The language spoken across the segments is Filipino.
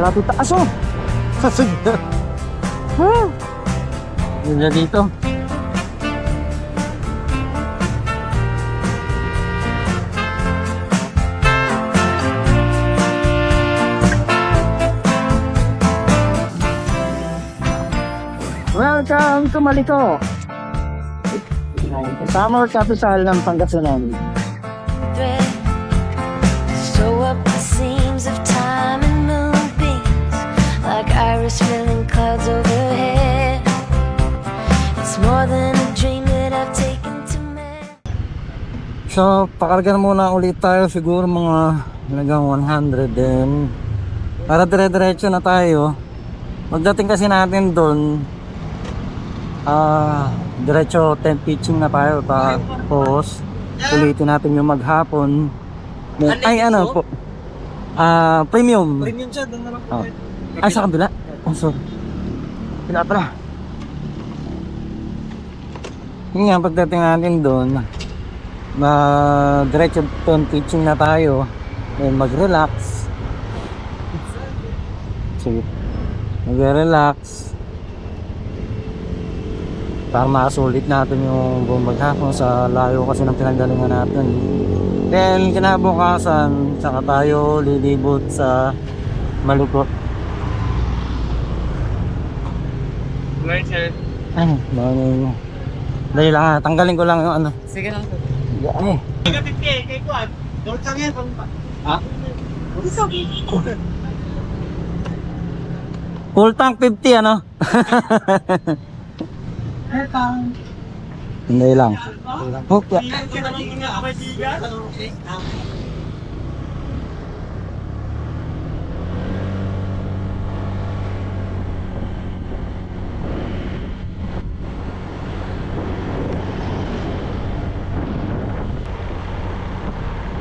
Grabe taas oh. Sasagda. Ha? Yun na dito. Welcome to Maliko, summer capital ng Pangasinan. Sew up the seams of time and moonbeams, like iris filling clouds overhead. It's more than a dream that I've taken to me. So, pakarga muna ulit tayo, siguro mga hanggang 100 din. Para dire-diretso na tayo. Pagdating kasi natin doon, diretso tent pitching na tayo. Tapos, ulitin natin yung maghapon. Ay, ano po? Premium. Premium siya, doon na lang po. Ay, sa kabila? Oh, sorry. Pila pala. Yun nga, pagdating natin doon, diretso tent pitching na tayo. And mag-relax. Sige. Mag-relax. Para masulit natin yung buong maghapon sa layo kasi ng pinanggalingan natin. Then kinabukasan saka tayo lilibot sa Maliko. Right, sir. Ay, bagay. Dali lang tanggalin ko lang yung ano. Sige lang, sir. Ay. Kay Kuan. Dorot lang yan. Ha? Sorry. Full tank 50 ano? Hindi lang. Hook ya.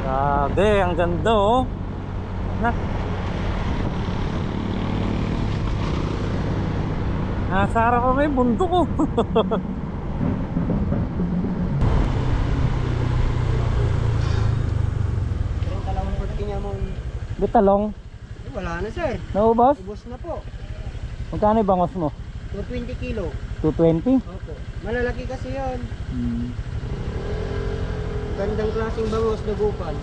Grabe, ang ganda oh. Nasa harap ko may bundok oh. Yung talawang porti niya mong... Bitalong. Wala na, sir. Naubos? Ubos na po. Magkano yung bangos mo? 220 kilo. 220? Opo. Malalaki kasi yun. Hmm. Gandang klaseng bangos, dugupan.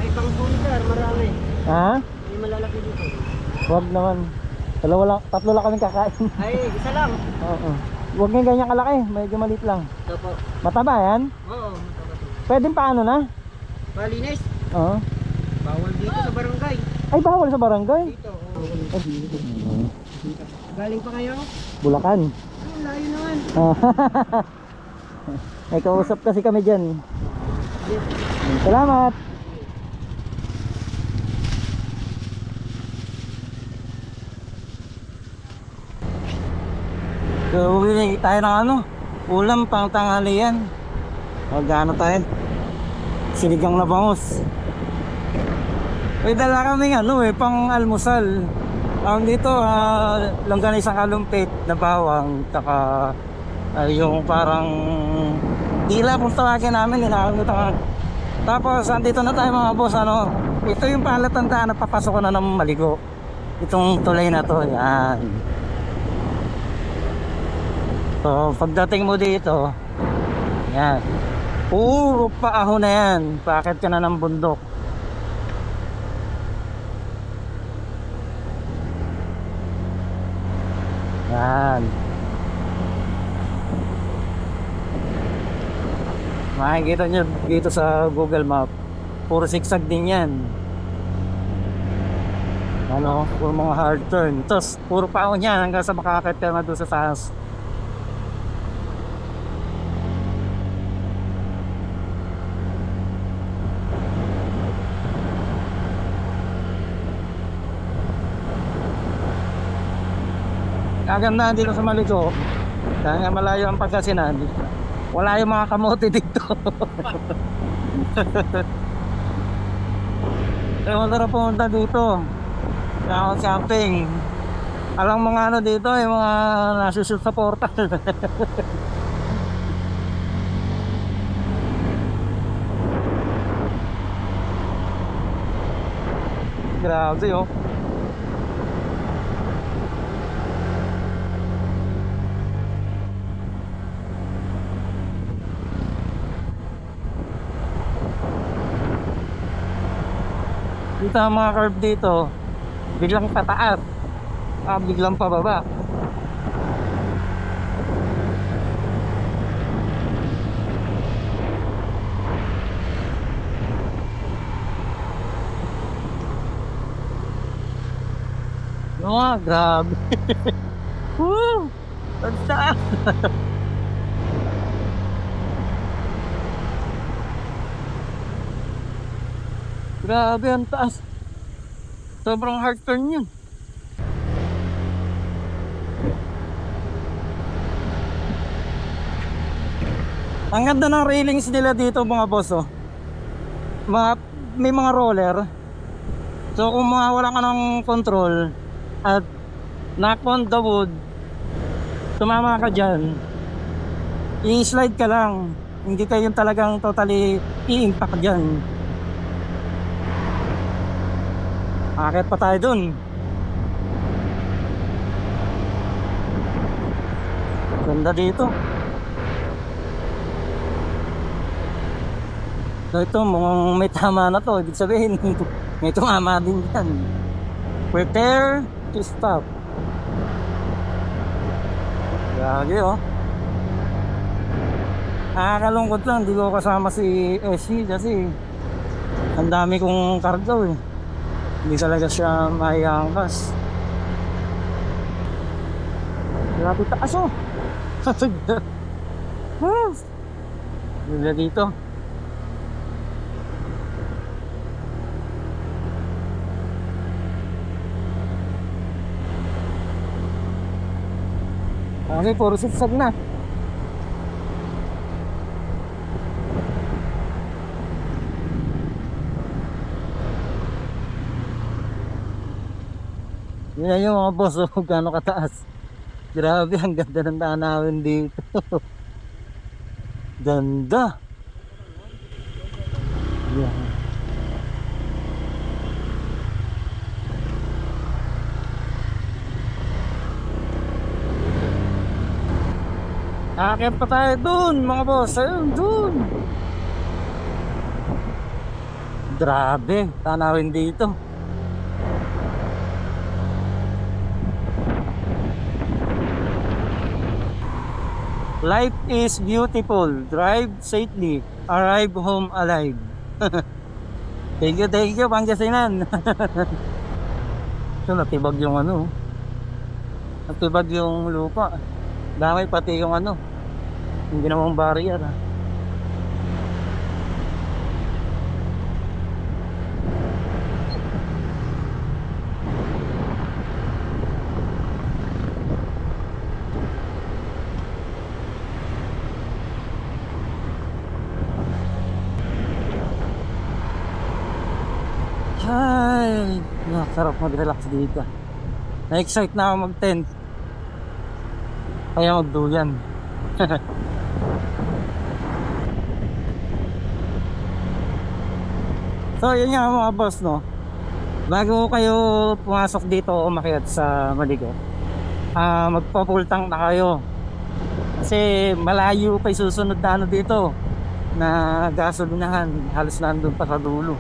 May pang-phone, sir. Marami. Ha? May malalaki dito. Huwag naman. Tatlo lang kaming kakain. Ay, isa lang. Oo. Huwag nga ganyan kalaki. Medyo maliit lang. Ito po. Mataba yan? Oo. Pwedeng paano na? Malinis. Oo. Bawal dito sa barangay. Ay, bawal sa barangay. Dito. Ay, Galing pa kayo? Bulacan. Ay, layo naman. May kausap kasi kami dyan. Salamat. So, uwi tayo ng ano, ulam pang tanghalian. Magano tayo? Sinigang na bangus. May dala kaming ano pang almusal. Ang dito, longganisa kalumpit na bawang, taka yung parang dila kung tawagin namin, ninakalimutan. Tapos, andito na tayo mga boss, ano, ito yung palatandaan na papasok ko na ng Maliko. Itong tulay na to, yan. So, pagdating mo dito, yan. Puro paahon na yan. Paakit ka na ng bundok. Yan. Makikita nyo dito sa Google Map. Puro sigsag din yan. Ano, puro mga hard turn. Tapos, puro paahon yan hanggang sa makakit ka na doon sa taas. Kaganda dito sa Maliko. Kaya nga malayo ang Pangasinan. Wala yung mga kamote dito. Kaya wala pumunta dito. Kaya camping. Alang mga ano dito, yung mga nasushoot sa portal. Grabe oh. Dito ang mga curve dito, biglang pataas, biglang pababa. Grabe. Woo! Ang taas. Grabe, ang taas. Sobrang hard turn yun. Ang ganda ng railings nila dito mga boss, oh. May mga roller. So kung wala ka ng control at knock on the wood, tumama ka dyan, i-slide ka lang. Hindi ka yung talagang totally i-impact dyan. Akit pa tayo dun. Ganda dito. So ito, mukhang may tama na to. Ibig sabihin, may tumama din yan. Prepare to stop. Gagi, oh. Nakakalungkot lang, hindi ko kasama si SC kasi ang dami kong kargo eh. Hindi talaga siya maiangkas. Grabe taas, oh. Ganda dito. Okay, puro sigsag na. Yan yung mga boss, oh, gaano kataas. Grabe, ang ganda ng tanawin dito. Ganda. Yan. Aakyat pa tayo dun mga boss. Ayun, dun. Grabe, tanawin dito. Life is beautiful. Drive safely. Arrive home alive. Thank you, Pangasinan. So, natibag yung ano. Natibag yung lupa. Damay pati yung ano, yung ginawang barrier, ha. Ay, nakasarap mag-relax dito. Na-excite na ako mag-tent. Kaya magduyan. So yun nga mga boss, no. Bago kayo pumasok dito o umakyat sa Maligo, magpapultang na kayo. Kasi malayo pa yung susunod na ano dito na gasolinahan. Halos nandun pa sa dulo.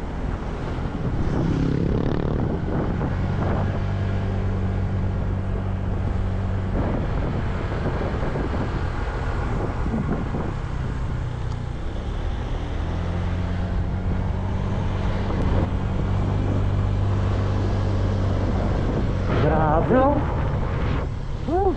Grabe, oh. Woo.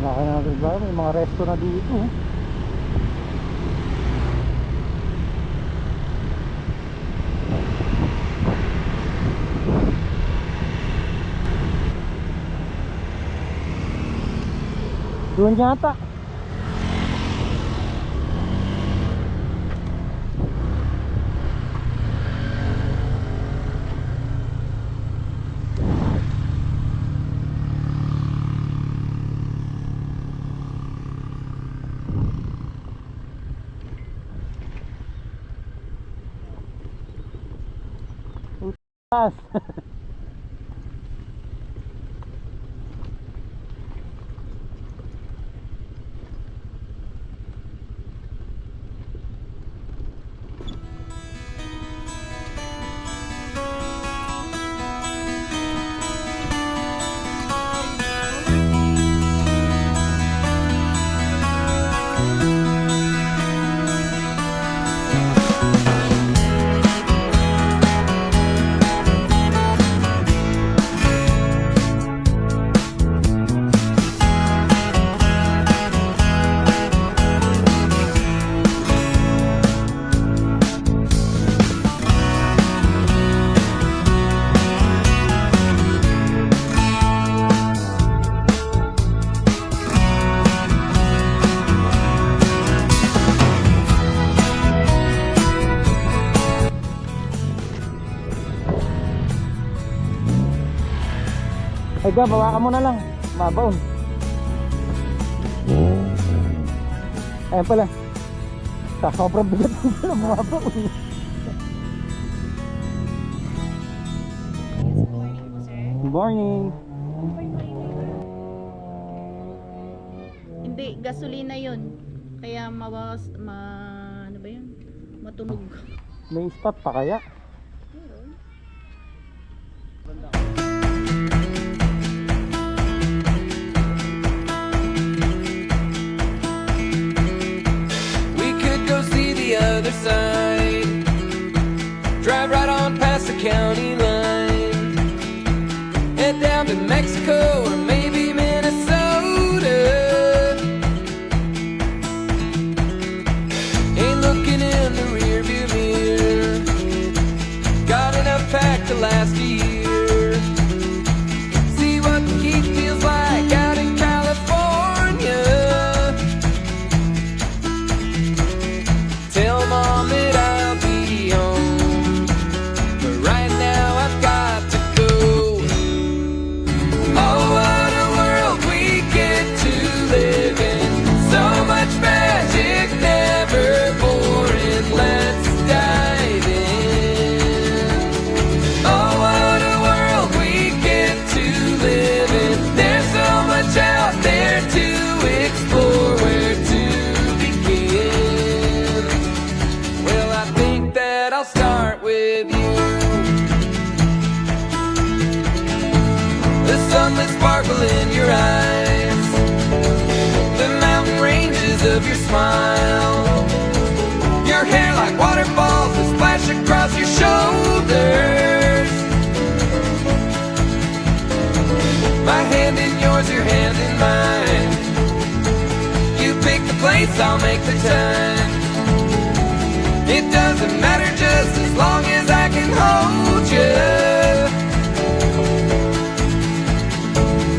Laki na natin ba? May mga resto na dito. Doon yata. Taas. Ay ga, bawa ka mo na lang. Mabaon. Ayan pala. Sa sobrang bigat mo pala mabaon. Good morning. Hindi, gasolina yun. Kaya ano ba yun? Matunog. May spot pa kaya? We could go see the other side. Drive right on past the county line. Head down to Mexico or maybe Minnesota. Ain't looking in the rearview mirror. Got enough packed to last a year. See what the heat feels like out in California. Tell mom that I'll be home, but right now I've got to go. Oh, what a world we get to live in. So much magic, never boring. Let's dive in. Oh, what a world we get to live in. There's so much out there to explore. Where to begin? Well, I think that I'll start with you. The sunlit sparkle in your eyes, the mountain ranges of your smile, your hair like waterfalls that splash across your shoulders. My hand in yours, your hand in mine. You pick the place, I'll make the time. It doesn't matter just as long as I can hold you.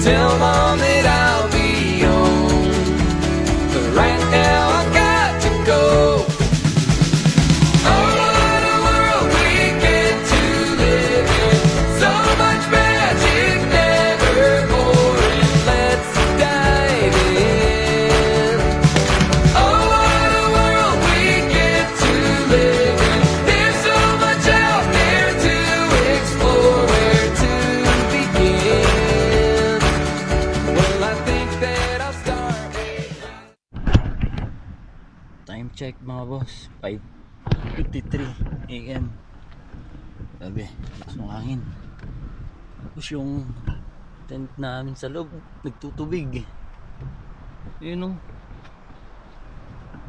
Tell mom that I'll be home, but right now I've got to go. Oh, what a world we get to live in. So much magic, never boring. Let's dive in. Oh, what a world we get to live in. There's so much out there to explore. Where to begin? Well, I think that I'll start with Time check mga boss, 5:53 AM. Sabi, lakas ng hangin. Tapos yung tent namin sa loob nagtutubig. Yun o.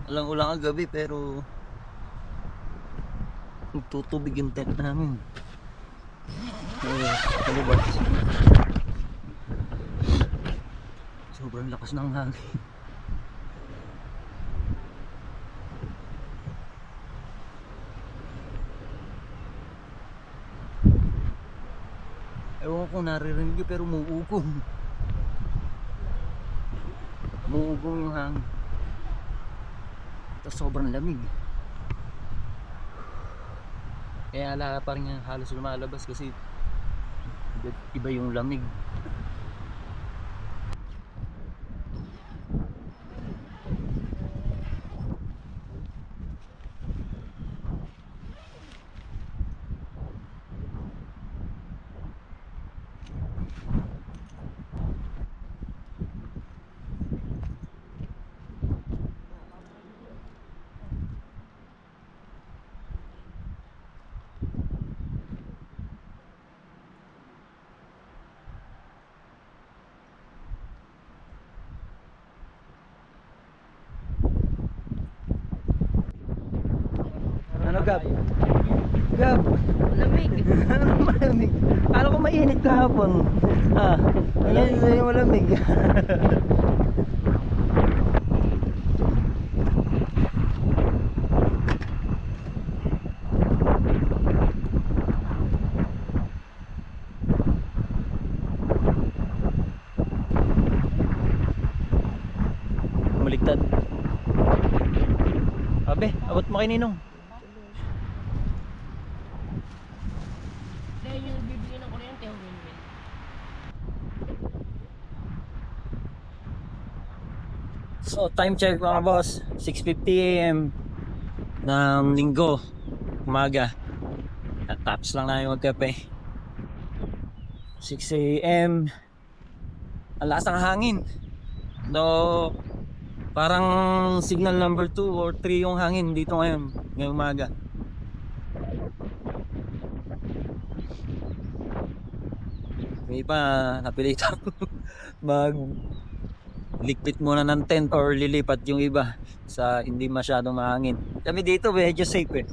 Ulang-ulang ang gabi pero nagtutubig yung tent namin. Ano ba? So Sobrang lakas ng hangin. Ewan ko naririnig nyo pero umuugong. Umuugong yung hangin. Tapos sobrang lamig. Kaya ala pa rin yung halos lumalabas kasi iba yung lamig. Ano Gab? Gab! Lamig. Ano malamig? Akala ko mainit kahapon. Ngayon sa'yo malamig. Maligtad. Abe, abot mo kay Ninong. Dahil yung bibigyan ng kuryente, win-win. So time check mga boss, 6:50 AM ng linggo, umaga. At tapos lang namin magkape. 6 AM. Ang lakas ng hangin. No, parang signal number 2 or 3 yung hangin dito ngayon, ngayong umaga. May iba napilitan mag likpit muna ng tent or lilipat yung iba sa hindi masyadong mahangin. Kami dito medyo safe eh.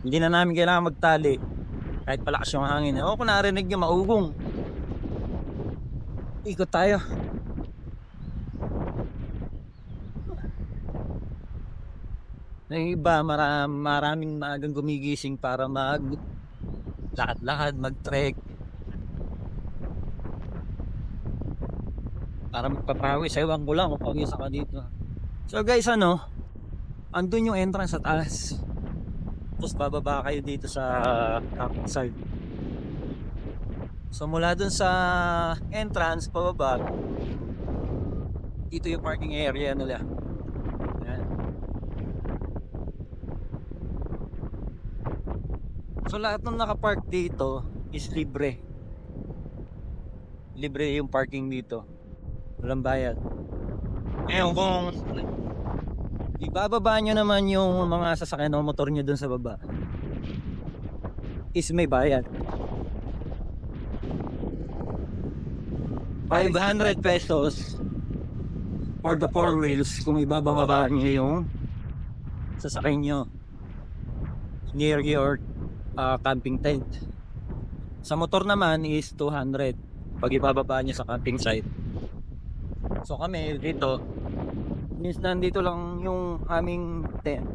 Hindi na namin kailangan magtali kahit palakas yung hangin. O kung narinig nyo maugong, ikot tayo. Yung iba maraming maagang gumigising para mag lakad-lakad, mag-trek, para magpapawis. Ewan ko lang kung pawis ka dito. So guys, andun yung entrance sa taas. Tapos bababa kayo dito sa campsite. So mula dun sa entrance pababa, dito yung parking area nila. Ayan. So lahat ng nakapark dito is libre. Libre yung parking dito. Walang bayad. Ngayon kung ibababa nyo naman yung mga sasakyan o motor nyo dun sa baba, is may bayad. 500 pesos for the 4 wheels kung ibababa nyo yung sasakyan nyo near your camping tent. Sa motor naman is 200 pag ibababa nyo sa camping site. So kami dito, means nandito lang yung aming tent.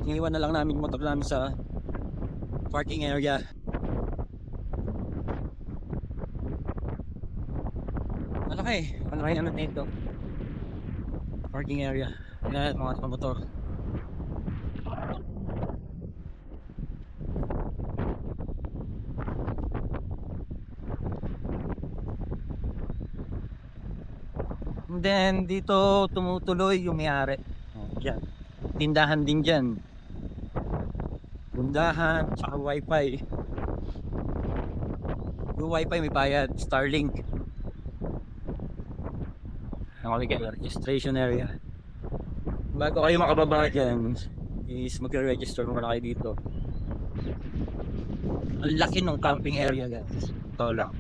Iniwan na lang namin yung motor namin sa parking area. Malaki ano nito, parking area. Yan mga motor. And then dito tumutuloy yung may-ari. Yan. Tindahan din dyan. Tindahan, tsaka wifi. Yung wifi may bayad, Starlink. Registration area. Bago kayo makababa dyan, is magre-register muna kayo dito. Ang laki ng camping area guys. Ito lang.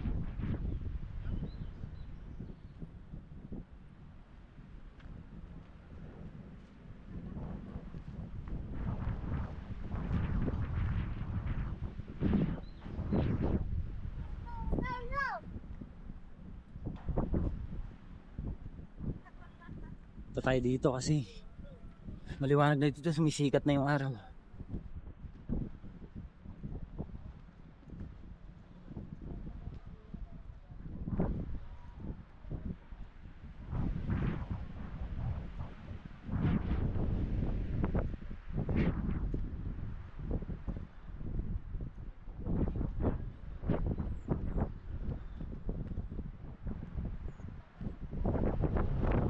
Ito tayo dito kasi maliwanag na dito, sumisikat na yung araw.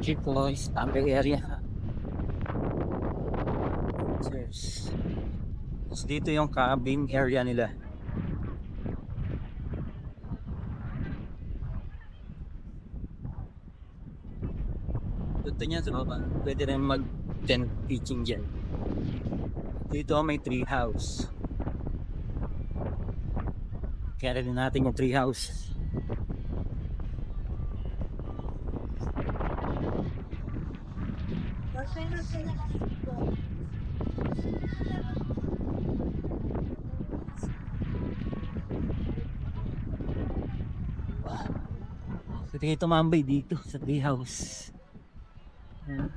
Cheap boys, tambay area. Cheers. Tapos dito yung cabin area nila. Dito niya sa baba. Pwede rin mag-tent pitching dyan. Dito may tree house. Kaya rin natin yung tree house. Pwede kayo tumambay dito sa tree house. Ayan.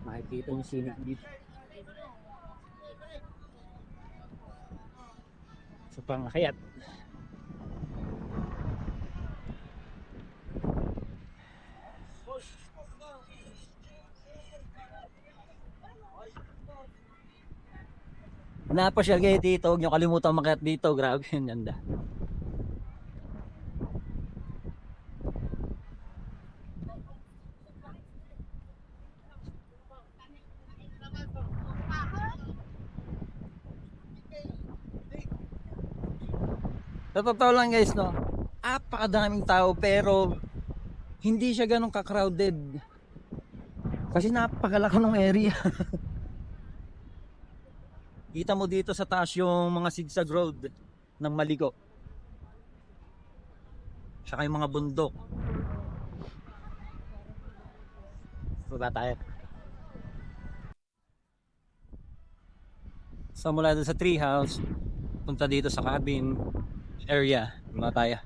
Makikita yung sinig dito. Sa pangakayat. Napasyal kayo dito, huwag nyo kalimutan makiat dito. Grabe yun, ganda. Sa totoo lang guys, no, apakadaming tao pero hindi siya ganun ka-crowded. Kasi napakalaki ng area. Kita mo dito sa taas yung mga zigzag road ng Maligo. Saka yung mga bundok. Baba tayo. So mula doon sa tree house, punta dito sa cabin area. Baba tayo.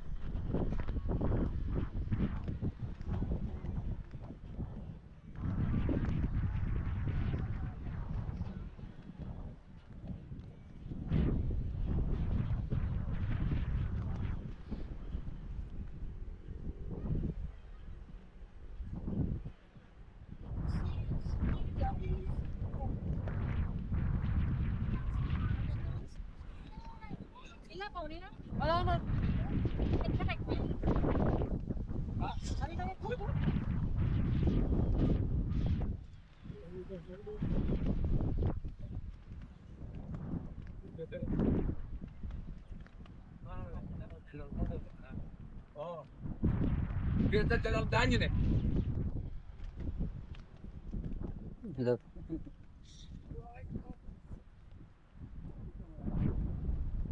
Hello.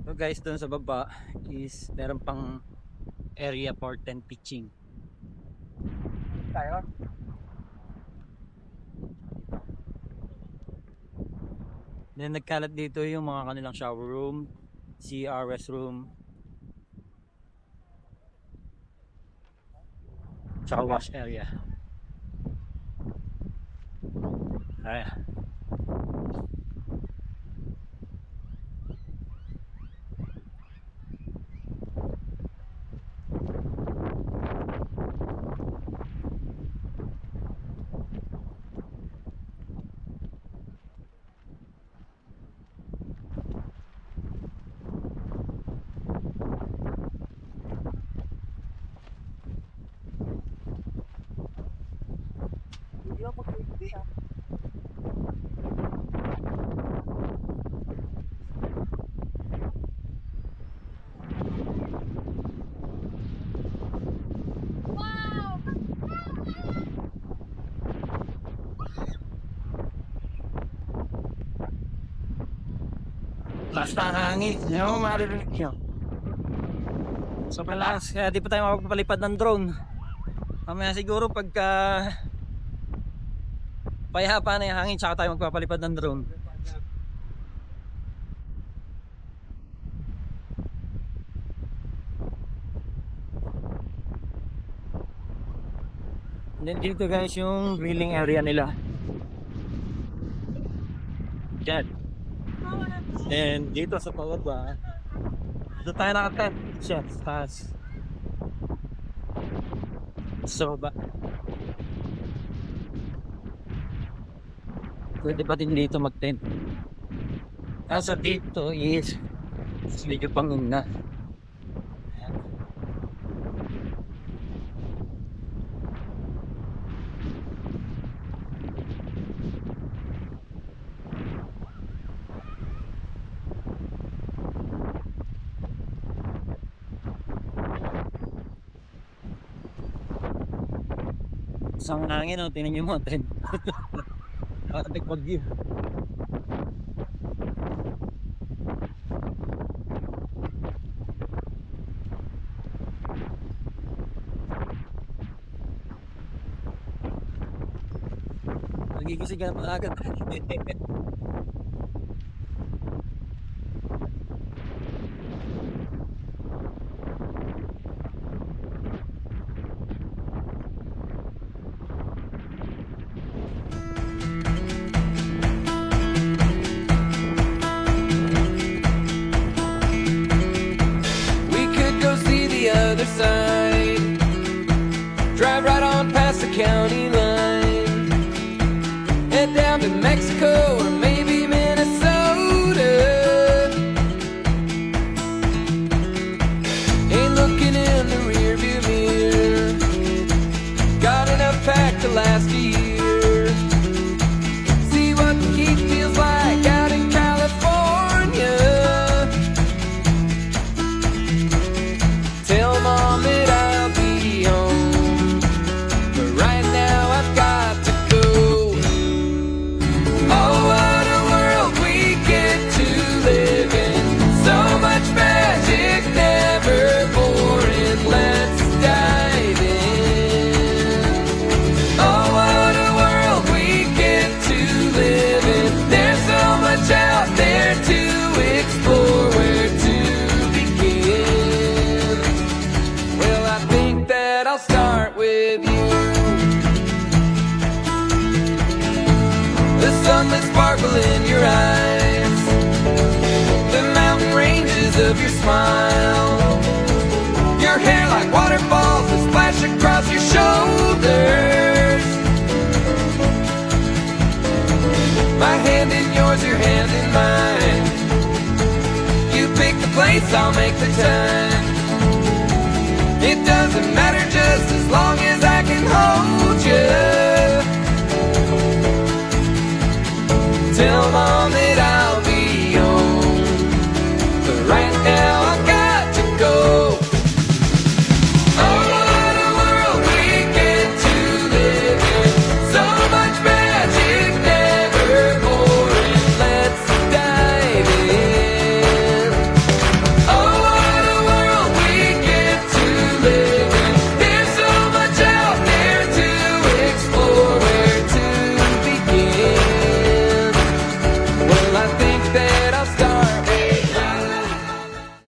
So guys, doon sa baba is meron pang area for tent pitching. Tayo. Then nagkalat dito yung mga kanilang shower room, CR restroom, tsaka wash area. Ayan. Basta ang hangin, hindi mo maririnig nyo. Sobrang lakas, kaya di pa tayo makapalipad ng drone. Mamaya siguro pagka payapa na yung hangin, tsaka tayo magpapalipad ng drone. Then dito guys yung grilling area nila. Yan. And dito sa pababa, dito tayo nakatent siya sa taas. Sa baba. Pwede pa din dito mag-tent. Nasa dito is medyo panguna. Isang hangin, oh, tingnan nyo mo, tent. Nakatik pag-view. Nagigising ka naman agad. We could go see the other side. Drive right on past the county line. Head down to Mexico or maybe Minnesota. Ain't looking in the rearview mirror. Got enough packed to last a year. See what the heat feels like out in California. Tell mom that I'll be home, but right now I've got to go. Oh, what a world we get to live in. So much magic, never boring. Let's dive in. Oh, what a world we get to live in. There's so much out there to explore. Where to begin? Well, I think that I'll start with you. The sunlit sparkle in your eyes, the mountain ranges of your smile, your hair like waterfalls that splash across your shoulders. My hand in yours, your hand in mine. You pick the place, I'll make the time. It doesn't matter just as long as I can hold